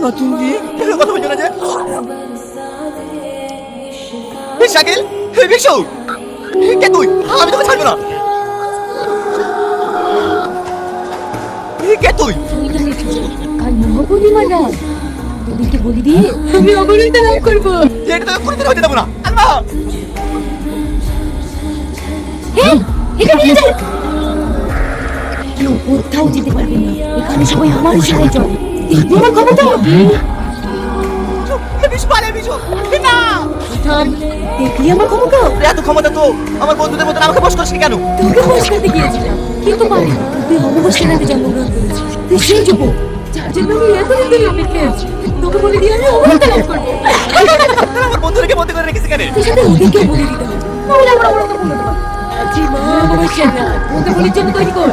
না তুমি কথা বলছো না যে শাকিল বিশু কে তুই? আমি তোকে ছাড়বো না। কে তুই? কাল মহাপূর্ণিমা রাত তোদেরকে বলি দিয়ে আমি অবরোধ লাভ করবো। এটা তোকে কোনোদিন হতে দেবো না। আল্লাহ এখানে নিয়ে যাও। কেউ কোথাও যেতে পারবে না, এখানে সবাই আমার সাথে চল। তোমার ক্ষমতা বিশু পালে বিশু না দেখলি আমার ক্ষমতা। এত ক্ষমতা তো আমার বন্ধুদের মতন আমাকে বস করছিস কেন? তোকে বস করতে গিয়েছিলাম কিন্তু পারি না। তুই অবশ্যই রাতে জন্মগ্রহণ করেছিস, তুই সেই যুবক যার জন্য আমি এতদিন ধরে অপেক্ষায় আছি। তোকে বলে দিয়ে আমি অবরোধ লাভ করবো। আমার বন্ধুদেরকে বন্ধ করে রেখেছে কেন? তুই সাথে ওদেরকে বলে দিতে হবে, তাহলে আমরা অবরোধ করবো। আজি মা অবশ্যই না, ওকে বলির জন্য তৈরি কর।